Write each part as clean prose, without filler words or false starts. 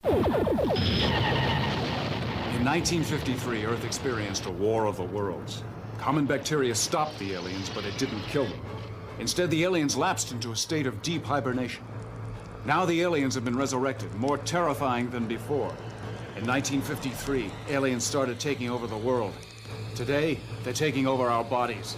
In 1953, Earth experienced a war of the worlds. Common bacteria stopped the aliens, but it didn't kill them. Instead, the aliens lapsed into a state of deep hibernation. Now the aliens have been resurrected, more terrifying than before. In 1953, aliens started taking over the world. Today, they're taking over our bodies.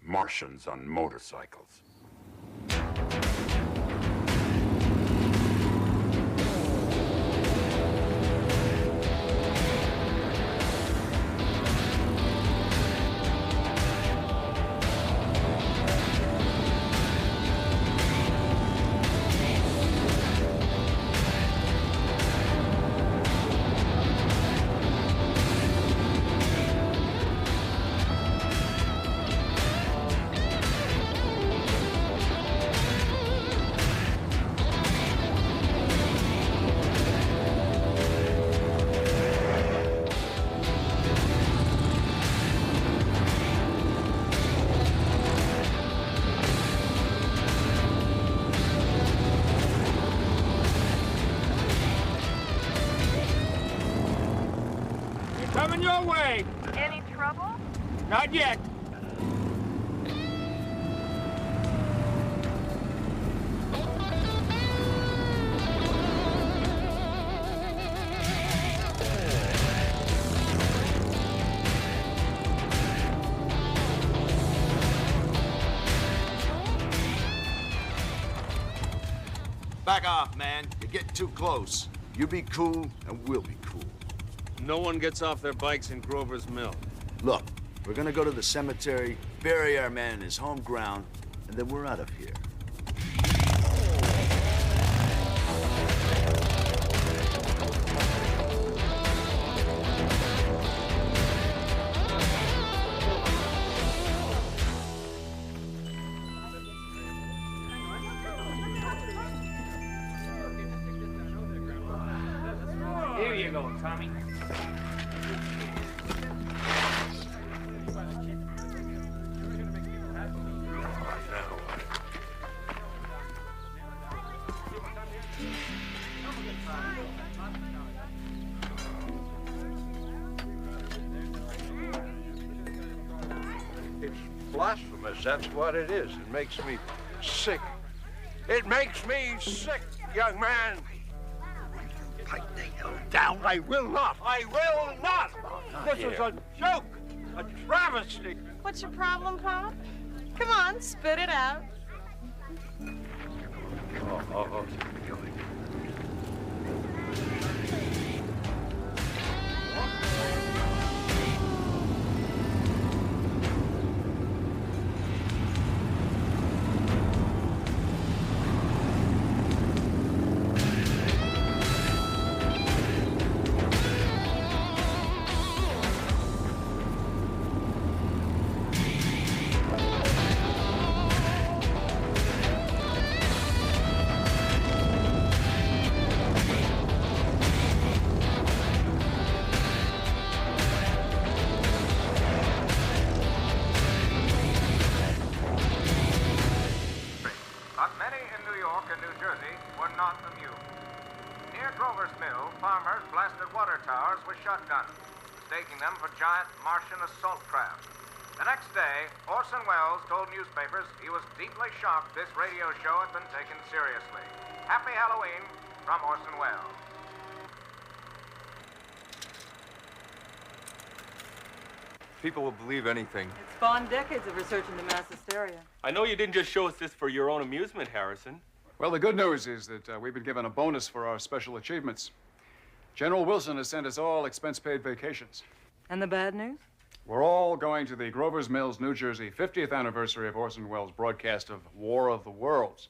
Martians on motorcycles. Coming your way. Any trouble? Not yet. Back off, man. You're getting too close. You be cool, and we'll be cool. No one gets off their bikes in Grover's Mill. Look, we're gonna go to the cemetery, bury our man in his home ground, and then we're out of here. Here you go, Tommy. It's blasphemous, that's what it is. It makes me sick. It makes me sick, young man. Pipe the hell down. I will not. I will not. This is a joke, a travesty. What's your problem, Pop? Come on, spit it out. Oh, farmers blasted water towers with shotguns, mistaking them for giant Martian assault craft. The next day, Orson Welles told newspapers he was deeply shocked this radio show had been taken seriously. Happy Halloween from Orson Welles. People will believe anything. It's spawned decades of research into mass hysteria. I know you didn't just show us this for your own amusement, Harrison. Well, the good news is that we've been given a bonus for our special achievements. General Wilson has sent us all expense-paid vacations. And the bad news? We're all going to the Grover's Mills, New Jersey 50th anniversary of Orson Welles' broadcast of War of the Worlds.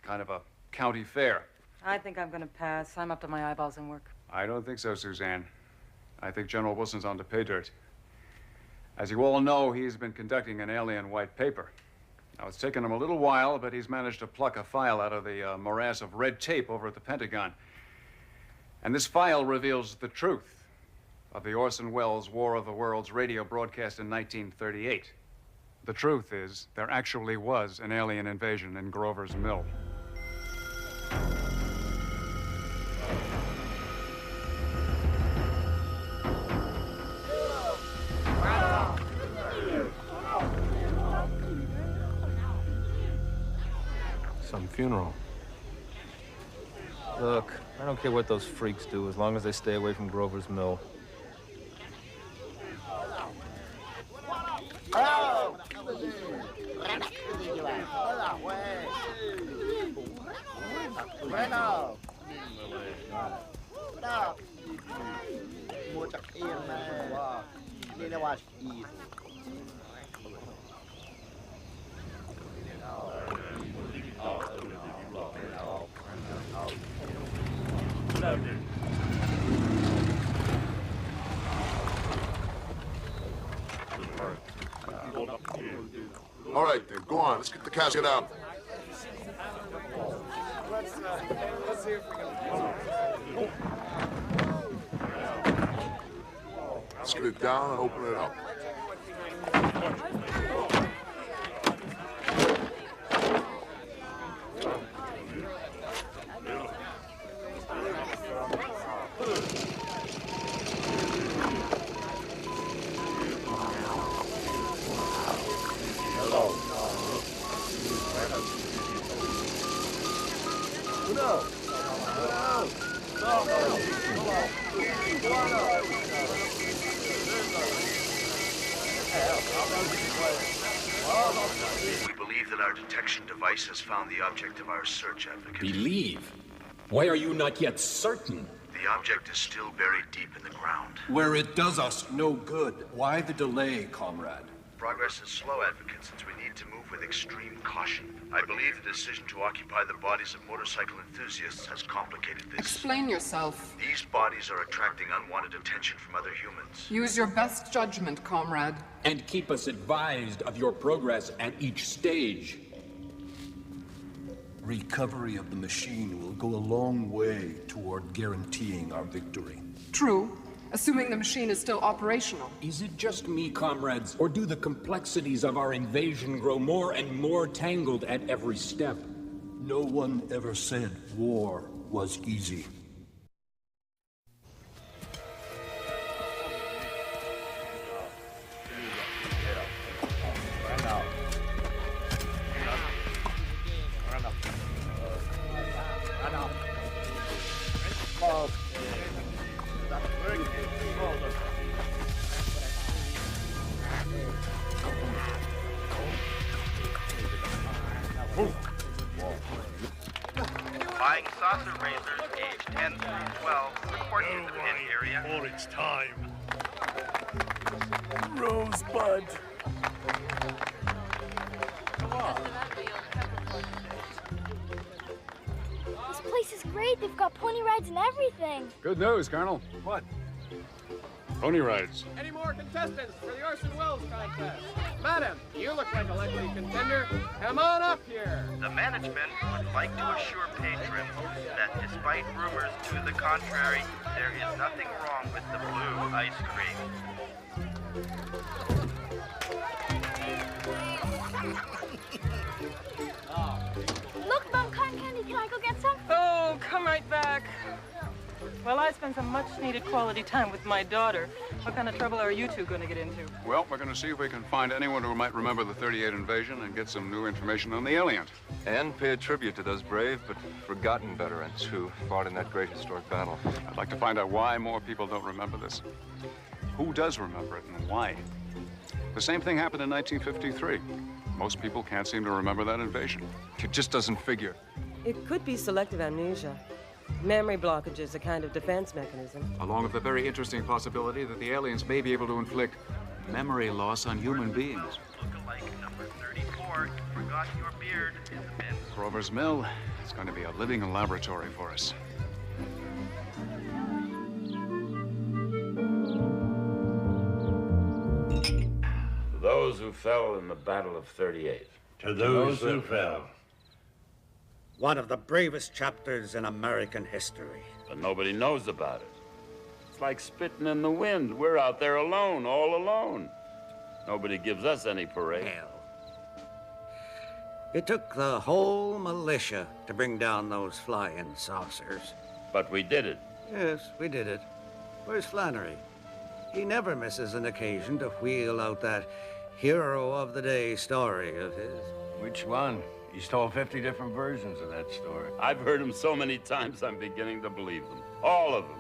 Kind of a county fair. I think I'm going to pass. I'm up to my eyeballs in work. I don't think so, Suzanne. I think General Wilson's on to pay dirt. As you all know, he's been conducting an alien white paper. Now, it's taken him a little while, but he's managed to pluck a file out of the morass of red tape over at the Pentagon. And this file reveals the truth of the Orson Welles War of the Worlds radio broadcast in 1938. The truth is, there actually was an alien invasion in Grover's Mill. Some funeral. Look, I don't care what those freaks do as long as they stay away from Grover's Mill. All right, then, go on. Let's get the casket out. Let's see if we can... Let's get it down and open it up. We believe that our detection device has found the object of our search, Advocate. Believe? Why are you not yet certain? The object is still buried deep in the ground. Where it does us no good. Why the delay, comrade? Progress is slow, Advocate, since we need to move with extreme caution. I believe the decision to occupy the bodies of motorcycle enthusiasts has complicated this. Explain yourself. These bodies are attracting unwanted attention from other humans. Use your best judgment, comrade. And keep us advised of your progress at each stage. Recovery of the machine will go a long way toward guaranteeing our victory. True, assuming the machine is still operational. Is it just me, comrades, or do the complexities of our invasion grow more and more tangled at every step? No one ever said war was easy. Flying saucer racers aged 10 through 12 report to the pit area. Oh, it's time. Rosebud. This place is great. They've got pony rides and everything. Good news, Colonel. What? Pony rides. Any more contestants for the Orson Welles contest? Madam, you look like a likely contender. Come on up here. The management would like to assure patrons that despite rumors to the contrary, there is nothing wrong with the blue ice cream. Look, Mom, cotton candy. Can I go get some? Oh, come right back. Well, I spent some much-needed quality time with my daughter. What kind of trouble are you two going to get into? Well, we're going to see if we can find anyone who might remember the 38 invasion and get some new information on the aliens. And pay a tribute to those brave but forgotten veterans who fought in that great historic battle. I'd like to find out why more people don't remember this. Who does remember it and why? The same thing happened in 1953. Most people can't seem to remember that invasion. It just doesn't figure. It could be selective amnesia. Memory blockage is a kind of defense mechanism. Along with the very interesting possibility that the aliens may be able to inflict memory loss on human beings. Lookalike number 34, you forgot your beard, is in. Grover's Mill is going to be a living laboratory for us. To those who fell in the Battle of 38. To those who fell. One of the bravest chapters in American history. But nobody knows about it. It's like spitting in the wind. We're out there alone, all alone. Nobody gives us any parade. Hell. It took the whole militia to bring down those flying saucers. But we did it. Yes, we did it. Where's Flannery? He never misses an occasion to wheel out that hero of the day story of his. Which one? He's told 50 different versions of that story. I've heard them so many times, I'm beginning to believe them. All of them.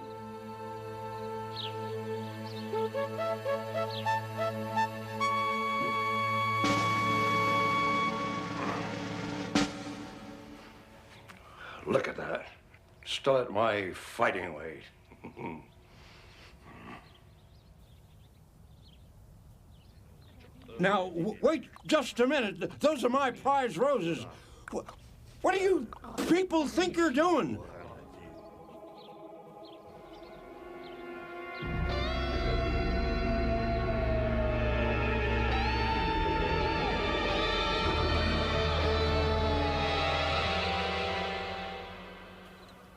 Look at that. Still at my fighting weight. Now, wait just a minute. Those are my prize roses. What do you people think you're doing?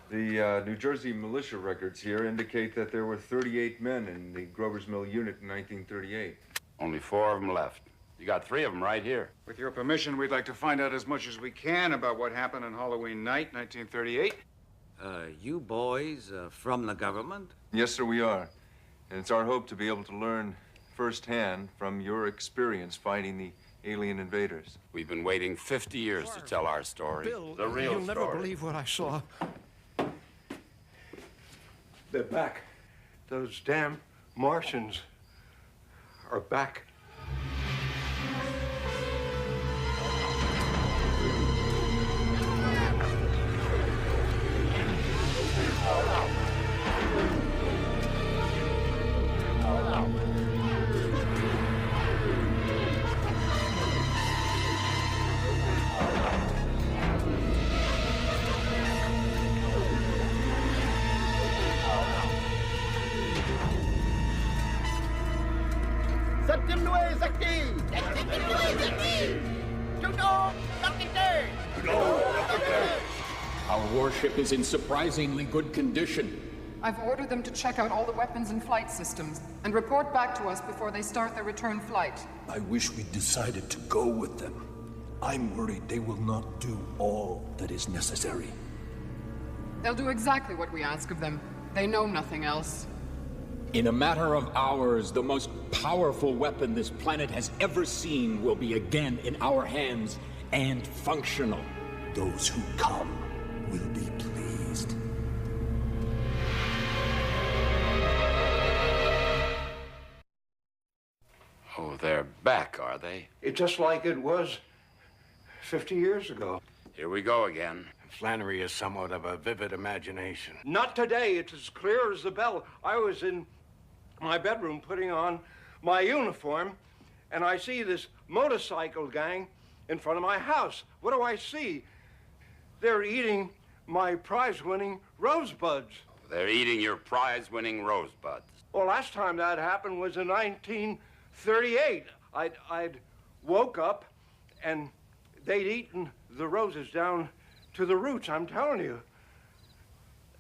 The New Jersey militia records here indicate that there were 38 men in the Grover's Mill unit in 1938. Only 4 of them left. You got 3 of them right here. With your permission, we'd like to find out as much as we can about what happened on Halloween night, 1938. You boys from the government? Yes, sir, we are. And it's our hope to be able to learn firsthand from your experience fighting the alien invaders. We've been waiting 50 years to tell our story. Bill, the real you'll story. never believe what I saw. They're back. Those damn Martians are back. Our warship is in surprisingly good condition. I've ordered them to check out all the weapons and flight systems and report back to us before they start their return flight. I wish we'd decided to go with them. I'm worried they will not do all that is necessary. They'll do exactly what we ask of them. They know nothing else. In a matter of hours, the most powerful weapon this planet has ever seen will be again in our hands and functional. Those who come will be pleased. Oh, they're back, are they? It's just like it was 50 years ago. Here we go again. Flannery is somewhat of a vivid imagination. Not today. It's as clear as the bell. I was in my bedroom putting on my uniform, and I see this motorcycle gang in front of my house. What do I see? They're eating my prize-winning rosebuds. They're eating your prize-winning rosebuds. Well, last time that happened was in 1938. I'd woke up, and they'd eaten the roses down to the roots, I'm telling you.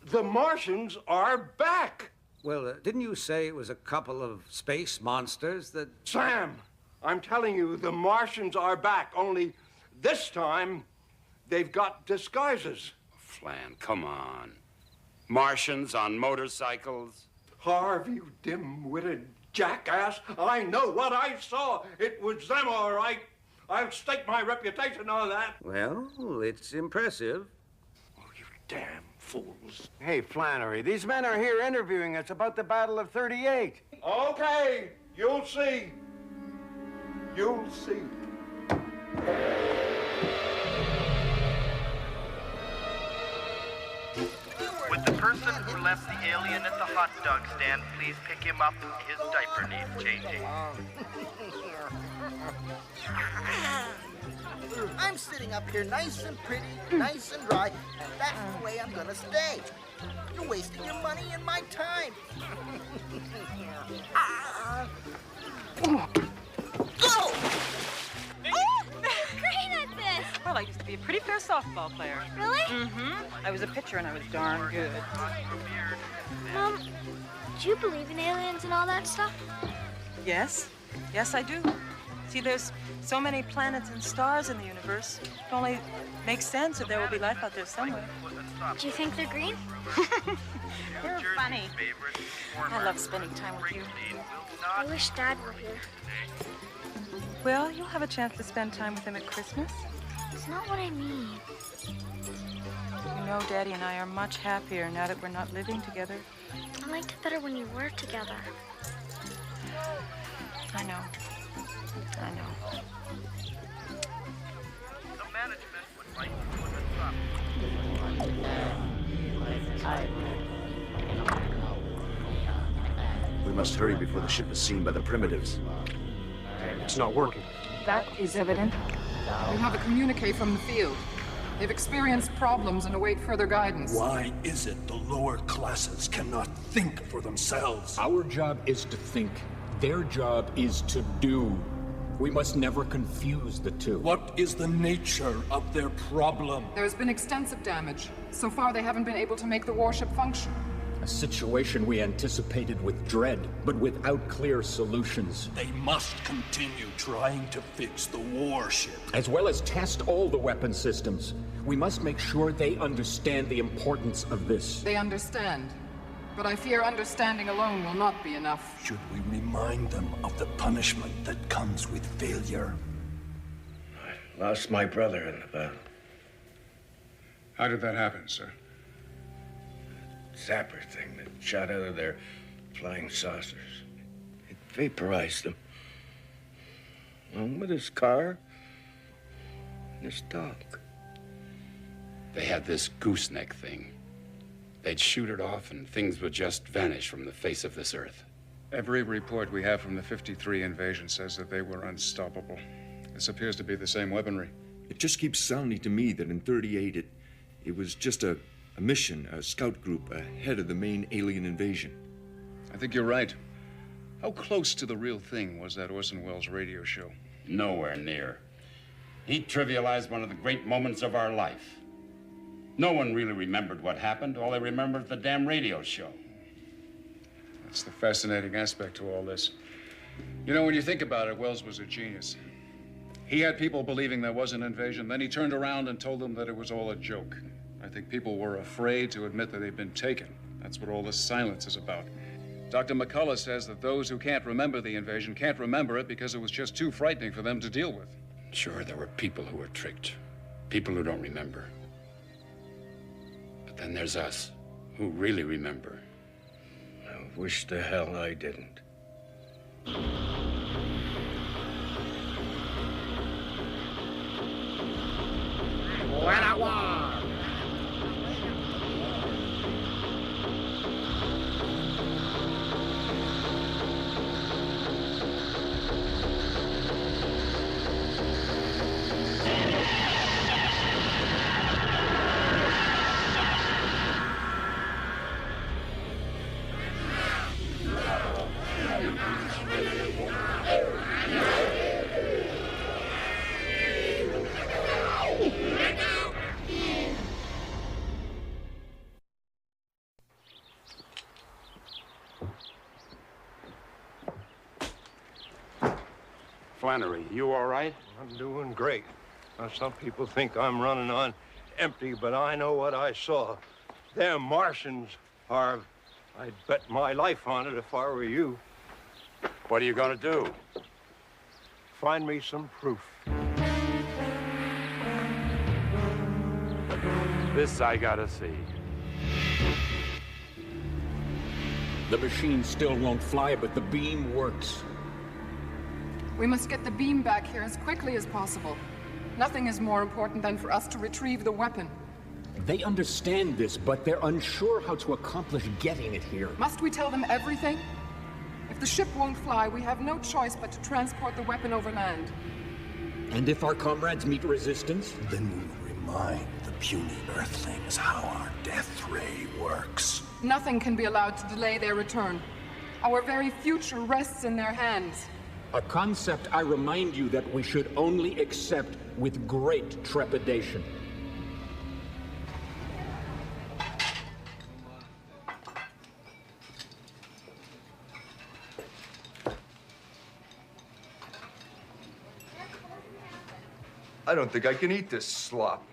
The Martians are back! Well, didn't you say it was a couple of space monsters that... Sam, I'm telling you, the Martians are back, only this time they've got disguises. Flan, come on. Martians on motorcycles? Harv, you dim-witted jackass. I know what I saw. It was them, all right. I'll stake my reputation on that. Well, it's impressive. Damn fools. Hey, Flannery, these men are here interviewing us about the Battle of 38. Okay, you'll see. You'll see. Would the person who left the alien at the hot dog stand please pick him up? His diaper needs changing. I'm sitting up here nice and pretty, nice and dry, and that's the way I'm gonna stay. You're wasting your money and my time. Go! Oh, great at this. Well, I used to be a pretty fair softball player. Really? I was a pitcher and I was darn good. Mom, do you believe in aliens and all that stuff? Yes. Yes, I do. See, there's so many planets and stars in the universe. It only makes sense that there will be life out there somewhere. Do you think they're green? You're funny. I love spending time with you. I wish Dad were here. Well, you'll have a chance to spend time with him at Christmas. It's not what I mean. You know, Daddy and I are much happier now that we're not living together. I liked it better when you were together. I know. I know. The management would like to put a stop. We must hurry before the ship is seen by the primitives. It's not working. That is evident. We have a communique from the field. They've experienced problems and await further guidance. Why is it the lower classes cannot think for themselves? Our job is to think. Their job is to do. We must never confuse the two. What is the nature of their problem? There's been extensive damage. So far, they haven't been able to make the warship function. A situation we anticipated with dread, but without clear solutions. They must continue trying to fix the warship. As well as test all the weapon systems. We must make sure they understand the importance of this. They understand. But I fear understanding alone will not be enough. Should we remind them of the punishment that comes with failure? I lost my brother in the battle. How did that happen, sir? Zapper thing that shot out of their flying saucers. It vaporized them. Along with his car and his dog. They had this gooseneck thing. They'd shoot it off and things would just vanish from the face of this earth. Every report we have from the 53 invasion says that they were unstoppable. This appears to be the same weaponry. It just keeps sounding to me that in 38 it was just a mission, a scout group ahead of the main alien invasion. I think you're right. How close to the real thing was that Orson Welles radio show? Nowhere near. He trivialized one of the great moments of our life. No one really remembered what happened. All they remembered was the damn radio show. That's the fascinating aspect to all this. You know, when you think about it, Welles was a genius. He had people believing there was an invasion, then he turned around and told them that it was all a joke. I think people were afraid to admit that they'd been taken. That's what all this silence is about. Dr. McCullough says that those who can't remember the invasion can't remember it because it was just too frightening for them to deal with. Sure, there were people who were tricked. People who don't remember. But then there's us, who really remember. I wish the hell I didn't. Flannery, you all right? I'm doing great. Now, some people think I'm running on empty, but I know what I saw. They're Martians, Harv. I'd bet my life on it if I were you. What are you gonna do? Find me some proof. This I gotta see. The machine still won't fly, but the beam works. We must get the beam back here as quickly as possible. Nothing is more important than for us to retrieve the weapon. They understand this, but they're unsure how to accomplish getting it here. Must we tell them everything? If the ship won't fly, we have no choice but to transport the weapon overland. And if our comrades meet resistance? Then we'll remind the puny Earthlings how our death ray works. Nothing can be allowed to delay their return. Our very future rests in their hands. A concept I remind you that we should only accept with great trepidation. I don't think I can eat this slop.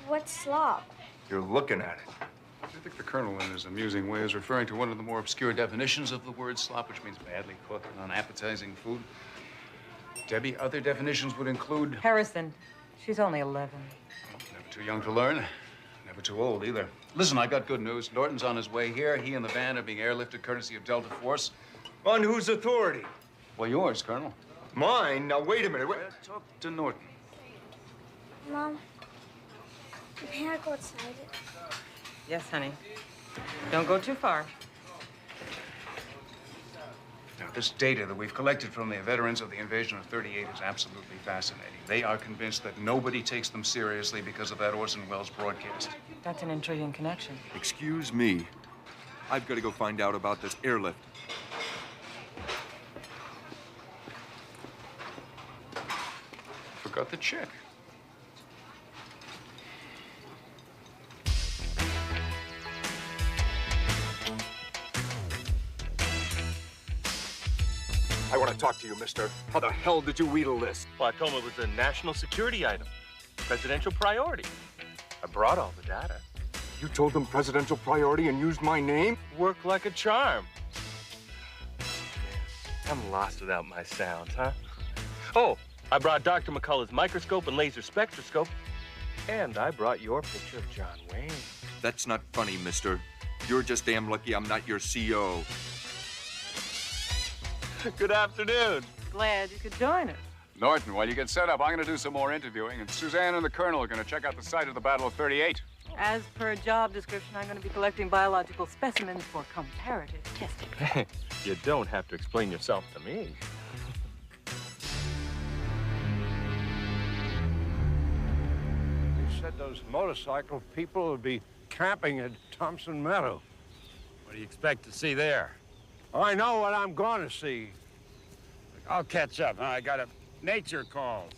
What's slop? You're looking at it. I think the Colonel, in his amusing way, is referring to one of the more obscure definitions of the word slop, which means badly cooked and unappetizing food. Debbie, other definitions would include... Harrison, she's only 11. Never too young to learn, never too old either. Listen, I got good news. Norton's on his way here. He and the van are being airlifted courtesy of Delta Force. On whose authority? Well, yours, Colonel. Mine? Now, wait a minute. Talk to Norton. Mom, may I go outside? Yes, honey. Don't go too far. Now, this data that we've collected from the veterans of the invasion of 38 is absolutely fascinating. They are convinced that nobody takes them seriously because of that Orson Welles broadcast. That's an intriguing connection. Excuse me. I've got to go find out about this airlift. Forgot the check. I want to talk to you, mister. How the hell did you wheedle this? Well, I told him it was a national security item. Presidential priority. I brought all the data. You told them presidential priority and used my name? Worked like a charm. I'm lost without my sounds, huh? Oh, I brought Dr. McCullough's microscope and laser spectroscope. And I brought your picture of John Wayne. That's not funny, mister. You're just damn lucky I'm not your CO. Good afternoon. Glad you could join us. Norton, while you get set up, I'm going to do some more interviewing, and Suzanne and the Colonel are going to check out the site of the Battle of 38. As per job description, I'm going to be collecting biological specimens for comparative testing. You don't have to explain yourself to me. You said those motorcycle people would be camping at Thompson Meadow. What do you expect to see there? I know what I'm going to see. I'll catch up, huh? I got a nature call.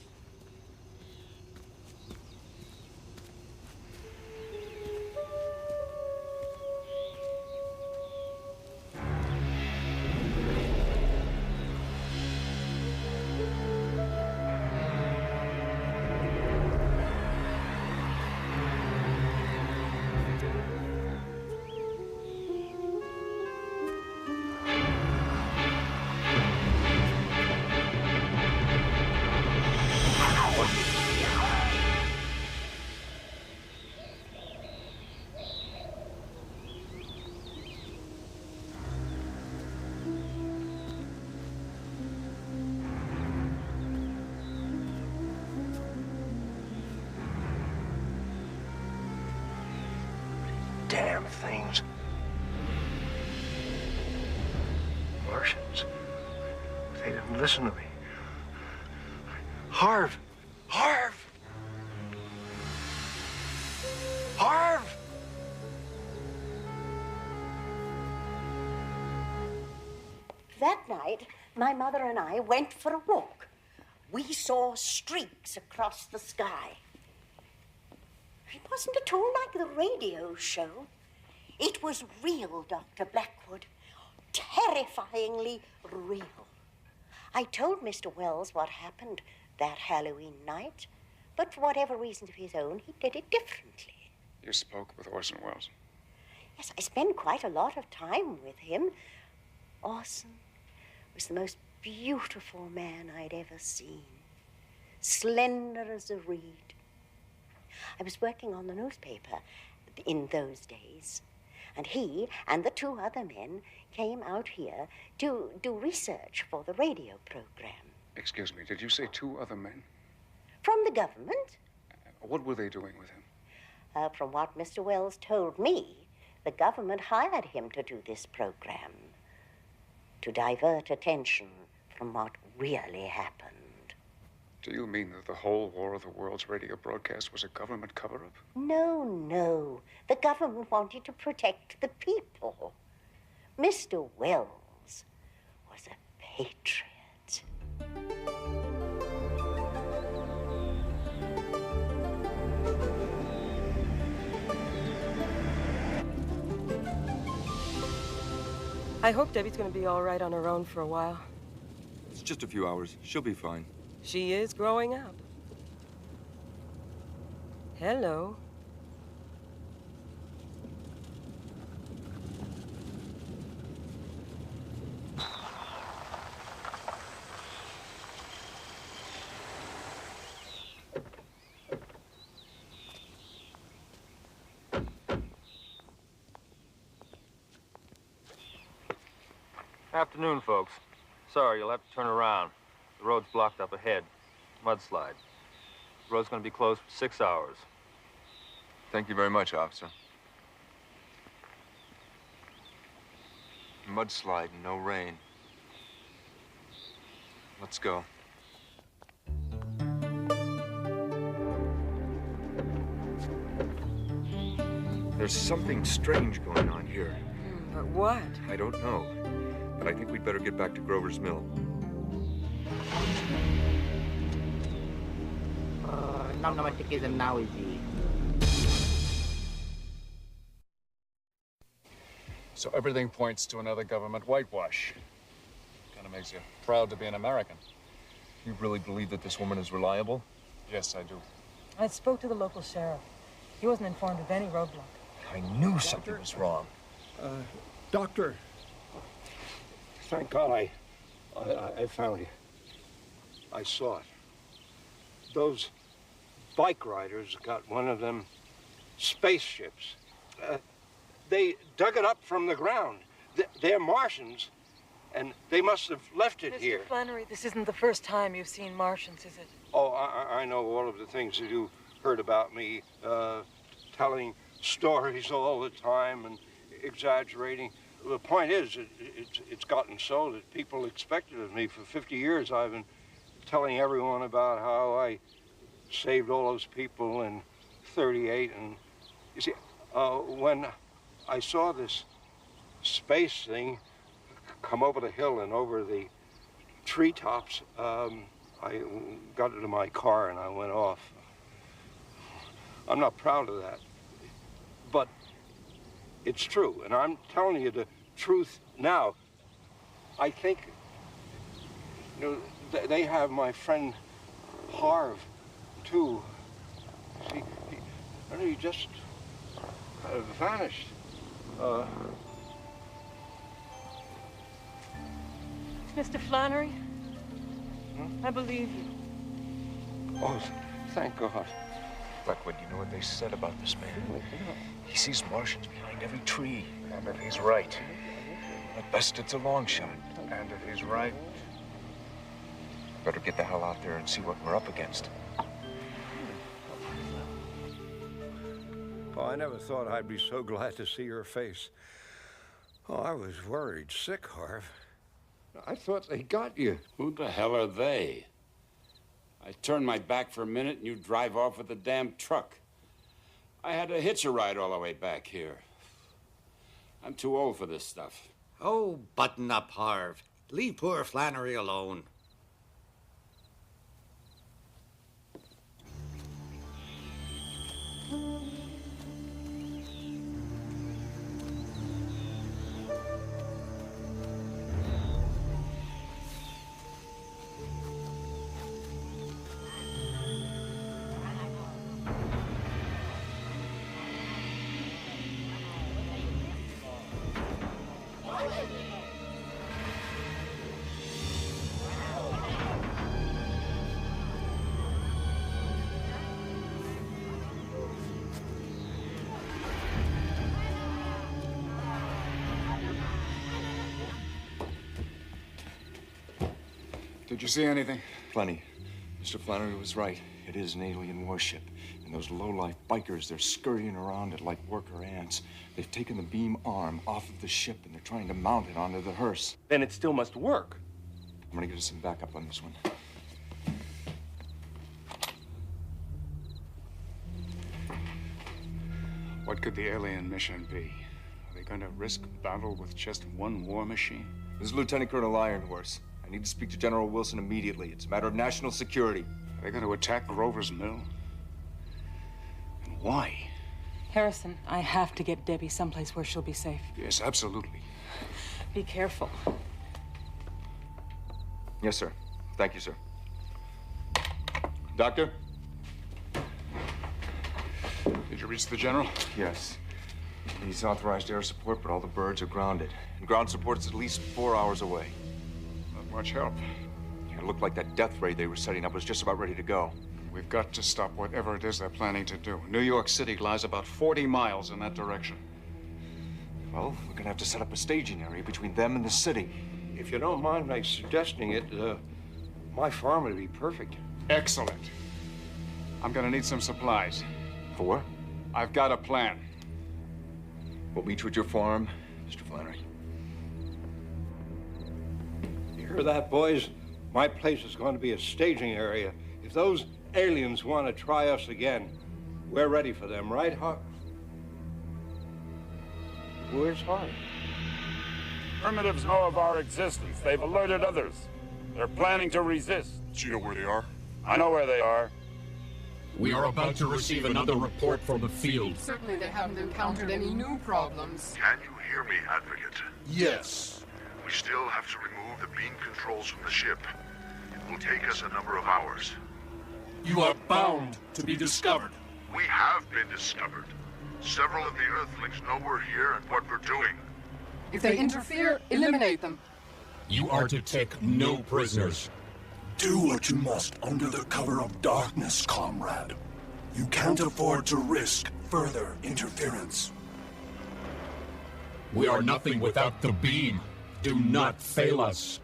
Damn things. Martians. They didn't listen to me. Harv! Harv! Harv! That night, my mother and I went for a walk. We saw streaks across the sky. It wasn't at all like the radio show. It was real, Dr. Blackwood. Terrifyingly real. I told Mr. Wells what happened that Halloween night, but for whatever reasons of his own, he did it differently. You spoke with Orson Welles. Yes, I spent quite a lot of time with him. Orson was the most beautiful man I'd ever seen. Slender as a reed. I was working on the newspaper in those days, and he and the 2 other men came out here to do research for the radio program. Excuse me, did you say 2 other men? From the government. What were they doing with him? From what Mr. Wells told me, the government hired him to do this program, to divert attention from what really happened. Do you mean that the whole War of the Worlds radio broadcast was a government cover-up? No, no. The government wanted to protect the people. Mr. Wells was a patriot. I hope Debbie's gonna be all right on her own for a while. It's just a few hours. She'll be fine. She is growing up. Hello. Afternoon, folks. Sorry, you'll have to turn around. The road's blocked up ahead. Mudslide. The road's going to be closed for 6 hours. Thank you very much, officer. Mudslide and no rain. Let's go. There's something strange going on here. But what? I don't know. But I think we'd better get back to Grover's Mill. So everything points to another government whitewash. Kind of makes you proud to be an American. You really believe that this woman is reliable? Yes, I do. I spoke to the local sheriff. He wasn't informed of any roadblock. I knew something was wrong. Doctor, thank God I found you. I saw it. Those bike riders got one of them spaceships. They dug it up from the ground. They're Martians, and they must have left it here. Mr. Flannery, this isn't the first time you've seen Martians, is it? Oh, I know all of the things that you heard about me, telling stories all the time and exaggerating. The point is, it's gotten so that people expect it of me. For 50 years, I've been telling everyone about how I saved all those people in '38. And you see, when I saw this space thing come over the hill and over the treetops, I got into my car and I went off. I'm not proud of that, but it's true, and I'm telling you the truth now. I think, you know, they have my friend Harv, too. See, he just vanished. Mr. Flannery, I believe you. Oh, thank God. Blackwood, you know what they said about this man? He sees Martians behind every tree. And if he's right, at best it's a long shot. And if he's right, better get the hell out there and see what we're up against. Oh, I never thought I'd be so glad to see your face. Oh, I was worried sick, Harv. I thought they got you. Who the hell are they? I turn my back for a minute and you drive off with the damn truck. I had to hitch a ride all the way back here. I'm too old for this stuff. Oh, button up, Harv. Leave poor Flannery alone. Did you see anything? Plenty. Mr. Flannery was right. It is an alien warship. And those low-life bikers, they're scurrying around it like worker ants. They've taken the beam arm off of the ship, and they're trying to mount it onto the hearse. Then it still must work. I'm gonna get us some backup on this one. What could the alien mission be? Are they going to risk battle with just one war machine? This is Lieutenant Colonel Ironhorse. I need to speak to General Wilson immediately. It's a matter of national security. Are they going to attack Grover's Mill? And why? Harrison, I have to get Debbie someplace where she'll be safe. Yes, absolutely. Be careful. Yes, sir. Thank you, sir. Doctor? Did you reach the general? Yes. He's authorized air support, but all the birds are grounded. And ground support's at least 4 hours away. Not much help. It looked like that death ray they were setting up was just about ready to go. We've got to stop whatever it is they're planning to do. New York City lies about 40 miles in that direction. Well, we're gonna have to set up a staging area between them and the city. If you don't mind my suggesting it, my farm would be perfect. Excellent. I'm gonna need some supplies. For? I've got a plan. We'll meet you at your farm, Mr. Flannery. You hear that, boys? My place is going to be a staging area. If those aliens want to try us again, we're ready for them, right, Hart? Where's Hart? Primitives know of our existence. They've alerted others. They're planning to resist. Do you know where they are? I know where they are. We are about to receive another report from the field. Certainly they haven't encountered any new problems. Can you hear me, Advocate? Yes. We still have to remove the beam controls from the ship. It will take us a number of hours. You are bound to be discovered. We have been discovered. Several of the Earthlings know we're here and what we're doing. If they interfere, eliminate them. You are to take no prisoners. Do what you must under the cover of darkness, comrade. You can't afford to risk further interference. We are nothing without the beam. Do not fail us.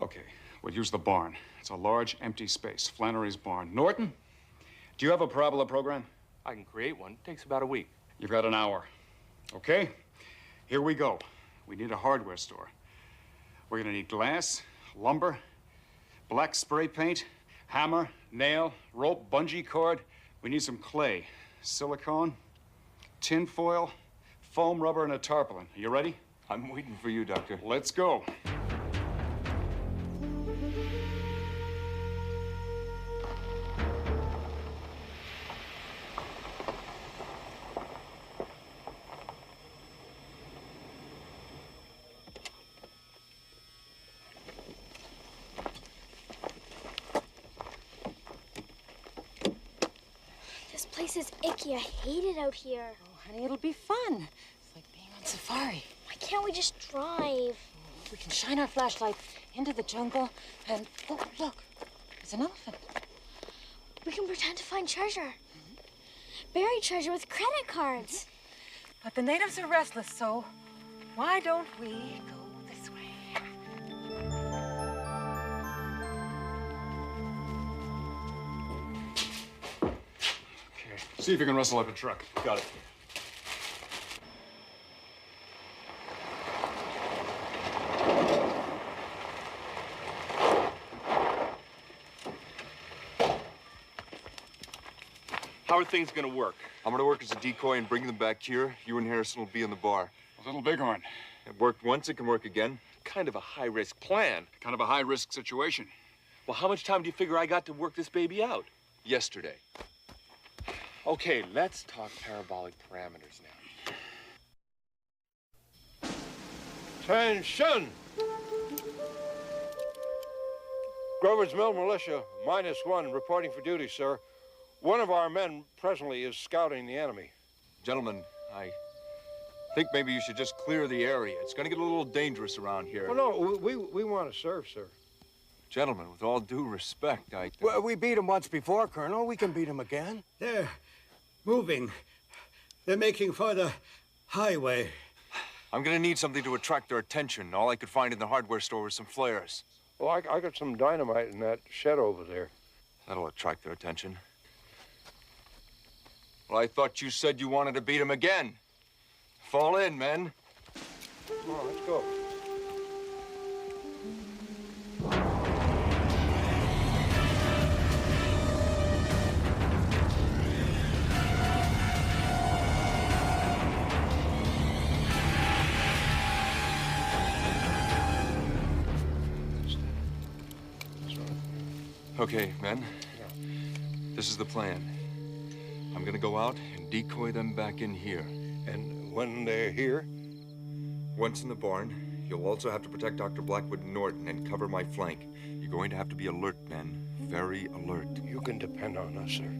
Okay, we'll use the barn. It's a large, empty space. Flannery's barn. Norton, do you have a parabola program? I can create one. It takes about a week. You've got an hour. Okay, here we go. We need a hardware store. We're gonna need glass, lumber, black spray paint, hammer, nail, rope, bungee cord. We need some clay, silicone, tin foil, foam rubber, and a tarpaulin. Are you ready? I'm waiting for you, Doctor. Let's go. This place is icky. I hate it out here. Oh, honey, it'll be fun. It's like being on safari. Why can't we just drive? We can shine our flashlight into the jungle and... Oh, look. There's an elephant. We can pretend to find treasure. Buried treasure with credit cards. But the natives are restless, so why don't we go this way? Okay, see if you can rustle up a truck. Got it. How are things gonna work? I'm gonna work as a decoy and bring them back here. You and Harrison will be in the bar. A little bighorn. It worked once, it can work again. Kind of a high-risk plan. Kind of a high-risk situation. Well, how much time do you figure I got to work this baby out? Yesterday. Okay, let's talk parabolic parameters now. Attention! Grover's Mill Militia, -1, reporting for duty, sir. One of our men presently is scouting the enemy. Gentlemen, I think maybe you should just clear the area. It's gonna get a little dangerous around here. Oh, no, we want to serve, sir. Gentlemen, with all due respect, Well, we beat him once before, Colonel. We can beat him again. They're moving. They're making for the highway. I'm gonna need something to attract their attention. All I could find in the hardware store was some flares. Well, I got some dynamite in that shed over there. That'll attract their attention. Well, I thought you said you wanted to beat him again. Fall in, men. Come on, let's go. Okay, men. This is the plan. I'm gonna go out and decoy them back in here. And when they're here? Once in the barn, you'll also have to protect Dr. Blackwood and Norton and cover my flank. You're going to have to be alert, men. Very alert. You can depend on us, sir.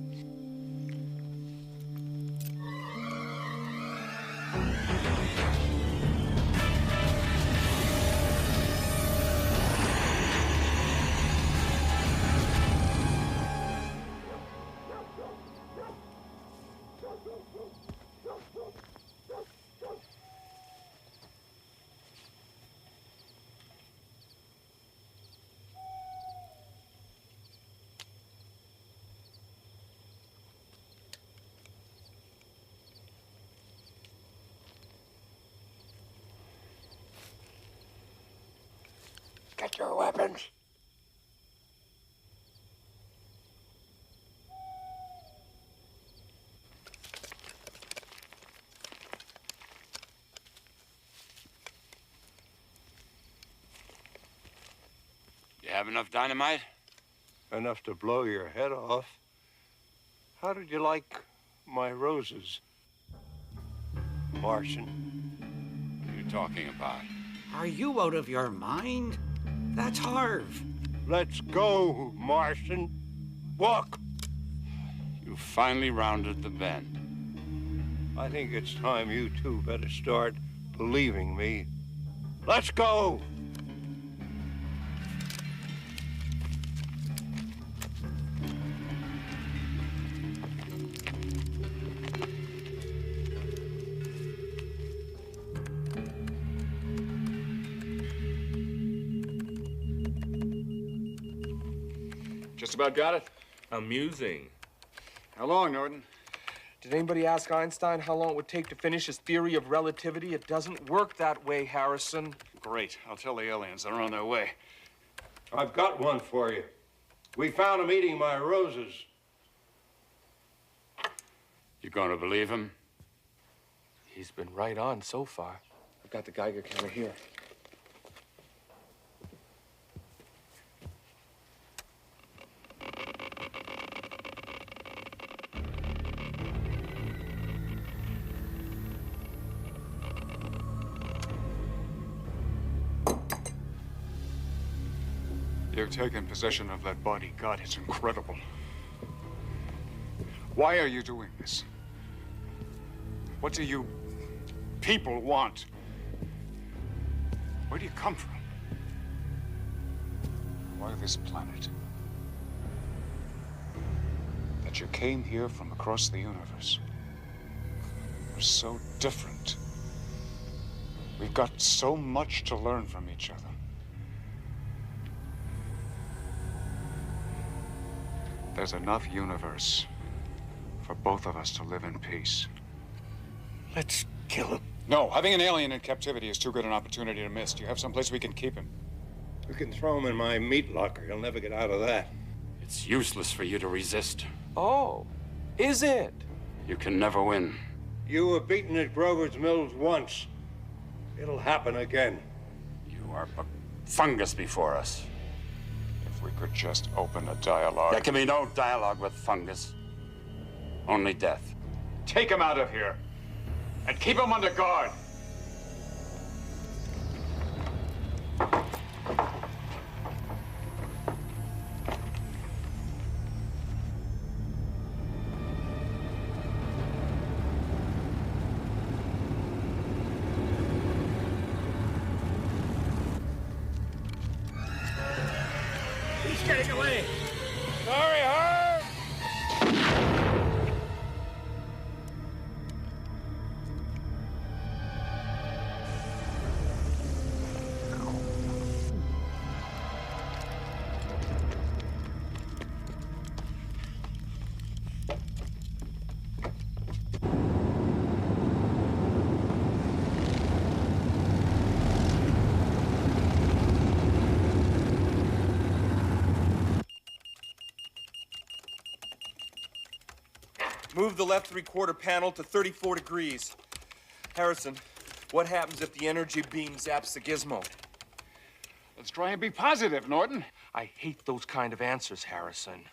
Get your weapons. You have enough dynamite? Enough to blow your head off. How did you like my roses, Martian? What are you talking about? Are you out of your mind? That's Harv. Let's go, Martian. Walk. You finally rounded the bend. I think it's time you two better start believing me. Let's go! Just about got it? Amusing. How long, Norton? Did anybody ask Einstein how long it would take to finish his theory of relativity? It doesn't work that way, Harrison. Great. I'll tell the aliens. They're on their way. I've got one for you. We found him eating my roses. You gonna believe him? He's been right on so far. I've got the Geiger counter here. You've taken possession of that body. God, it's incredible. Why are you doing this? What do you people want? Where do you come from? Why this planet? That you came here from across the universe. We're so different. We've got so much to learn from each other. There's enough universe for both of us to live in peace. Let's kill him. No, having an alien in captivity is too good an opportunity to miss. Do you have someplace we can keep him? We can throw him in my meat locker. He'll never get out of that. It's useless for you to resist. Oh, is it? You can never win. You were beaten at Grover's Mills once. It'll happen again. You are but fungus before us. If we could just open a dialogue. There can be no dialogue with fungus. Only death. Take him out of here. And keep him under guard. He's getting away. Sorry, Harv. Move the left three-quarter panel to 34 degrees. Harrison, what happens if the energy beam zaps the gizmo? Let's try and be positive, Norton. I hate those kind of answers, Harrison.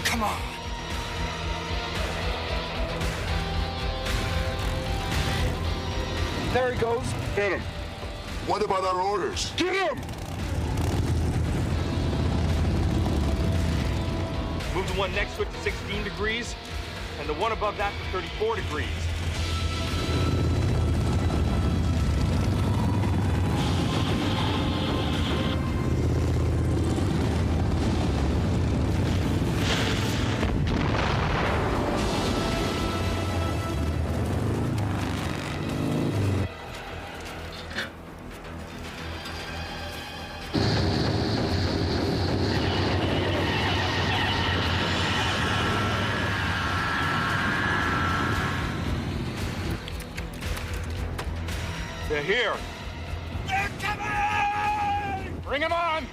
Come on. There he goes. Get him. What about our orders? Get him! Move the one next to it to 16 degrees, and the one above that to 34 degrees. They're here. They're coming! Bring him on!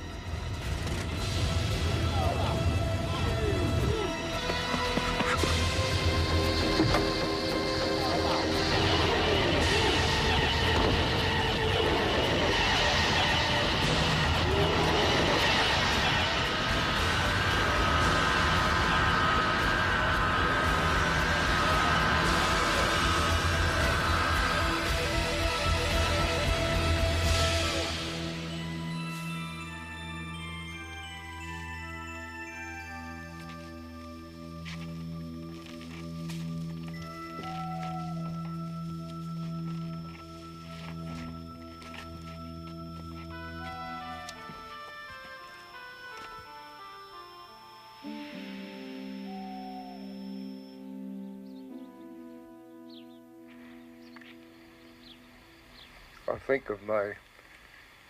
I think of my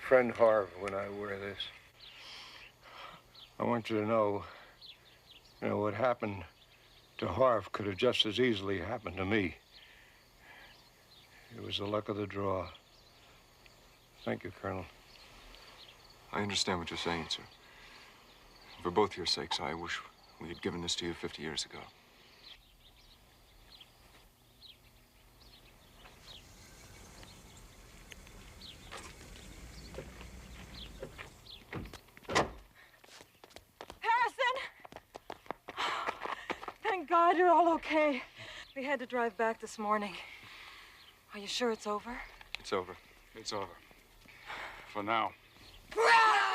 friend Harv when I wear this. I want you to know, what happened to Harv could have just as easily happened to me. It was the luck of the draw. Thank you, Colonel. I understand what you're saying, sir. For both your sakes, I wish we had given this to you 50 years ago. Thank God you're all okay. We had to drive back this morning. Are you sure it's over? It's over. It's over. For now. Hurrah!